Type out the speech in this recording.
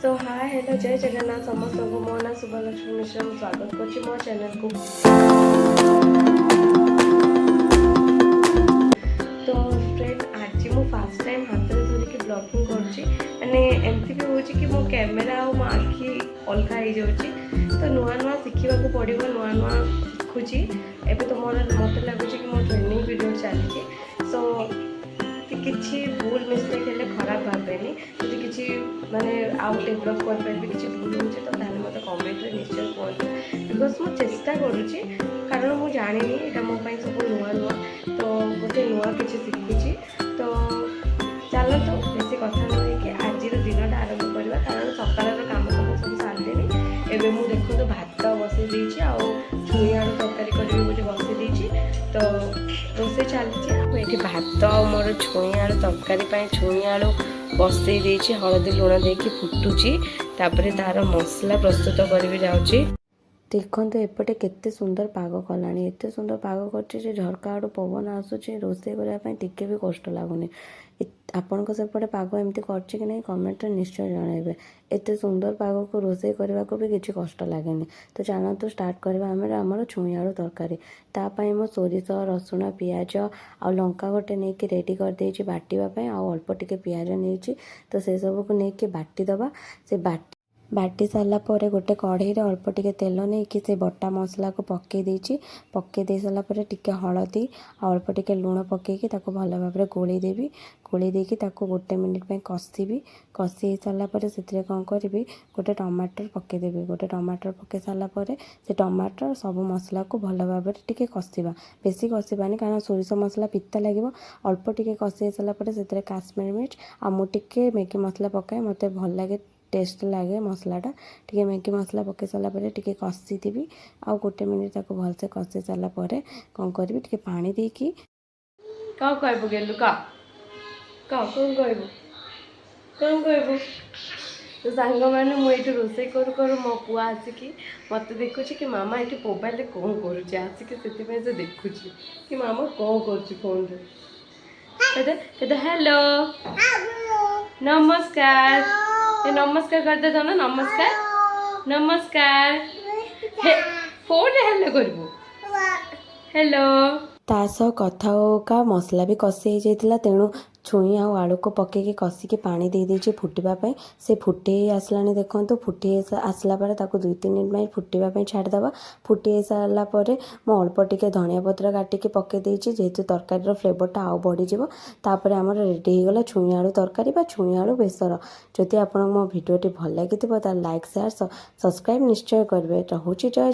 सो hi hello जय जगन्नाथ समस्त को मो ना शुभलक्ष्मी मिश्रा स्वागत कर मो चैनल को। तो फ्रेंड आज मु फास्ट टाइम हाथ में धरिकी ब्लॉगिंग करमती भी हो कि मो कैमेरा और मो आखि अलग हो जाऊँगी। तो नुआ नुआ शिखा पड़ो नुआ नुआ शिखुची एवं तो मोर मत लगुच कि मो ट्रेनिंग पीरियड चली। सो किसी भूल मिस्टेक हेल्ले खराब भावेनि যদি কিছু মানে আউ ডেভেলপ କରିପାରିବି କିଛି ଭୁଲ ହେଉଛି ତ ତାହେଲେ ମୋତେ କମେଣ୍ଟରେ ନିଶ୍ଚୟ କୁହନ୍ତୁ। ବିକଜ୍ ମୁଁ ଚେଷ୍ଟା କରୁଛି କାରଣ ମୁଁ ଜାଣିନି ଏଇଟା ମୋ ପାଇଁ ସବୁ ନୂଆ ନୂଆ ତ ଗୋଟେ ନୂଆ କିଛି ଶିଖୁଛି। ତ ଚାଲନ୍ତୁ ବେଶୀ କଥା ନ ହେଇକି ଆଜିର ଦିନଟା ଆରମ୍ଭ କରିବା କାରଣ ସକାଳର କାମ ସବୁ ସାରିଲେଣି। ଏବେ ମୁଁ ଦେଖନ୍ତୁ ଭାତ ବସେଇ ଦେଇଛି ଆଉ ଛୁଇଁ ଆଳୁ ତରକାରୀ କରିବି ବୋଲି ବସେଇ ଦେଇଛି। ତ ରୋଷେଇ ଚାଲିଛି ଆଉ ଏଠି ଭାତ ଆଉ ମୋର ଛୁଇଁ ଆଳୁ ତରକାରୀ ପାଇଁ ଛୁଇଁ ଆଳୁ बसई देछि हलदी लुण देकी फुटुची तापरे तार मसला प्रस्तुत करी जाऊँगी। देखते एपटे केते सुंदर पाग कलानी एते सुंदर पाग कर झरका आड़ू पवन आसूचे रोषे करने टिके भी कष्ट लगुनि। आपण सेपटे पाग एमती करछि कि नहीं कमेंट रे निश्चय जनइबे। एते सुंदर पाग को रोषे करने को भी किसी कष्ट लगे। तो चलतु स्टार्ट करवा आमर छुई आलू तरकारी तापाई मो सोरिष रसुण पियाज आ लंका गोटे नहीं कि रेडी कर देछि बाटिबा आ अल्प टिके पियाज नहीं तो से सब को लेकिन बाटिदबा से बाटी सारा पर गोटे कढ़ई अल्प टिके तेल नहीं कि से बटा मसला को पकई दे सारापर टिके हलदी अल्प टिके लुण पकईकि भल भाव गोली देवी गोली देकी गोटे मिनिट पे कषी सारापर से कौन करी गोटे टमाटर पकईदेवी गोटे टमाटर पकई सारापर से टमाटर सब मसला को भल भाव टिके कषा बेसी कषानी कारण सोरिष मसला पिता लगे अल्प टिके कषी सारापर से काश्मीर मिर्च आ मुझे मैगी मसला पकाए मत भल लगे टेस्ट लगे मसलाटा टी मैगी मसला पकई सारापर टी कषी आ गोटे मिनिट ताको भलसे कषी सारापर कौन करी टी पानी देकी कौन कहबू गेलु कौन कहबू तो सांग मैंने मुझे रोसे करू करू मो पुआ आसिकी मत देखुँ कि मामा ये मोबाइल कौन करुँच आसिक से देखुँ कि मामा कौन कर फोन कहते हेलो नमस्कार नमस्कार करते तो ना नमस्कार नमस्कार फोन हेलो करबू हेलो तासह कथा होगा मसला भी कषी जाता तेणु छुई आउ आलू को पकईकि कषिकी पानी दे देछि फुटापी से फुटे आसला देखो फुटे आसला ताको 2-3 मिनट फुटापी छाड़देवा फुटे सारापर मो अल्प टिके धनिया पत्र काटिकी पकई देछि जेहेतु तरकारी फ्लेवरटा आउ बढ़ीज तापर आमर रेडी होगला छुई आलू तरकारी छुई आलू बेसर। जदि आपको मो भिडियोटी भल लगी लाइक शेयर सब्सक्राइब निश्चय करेंगे। रोचे जय।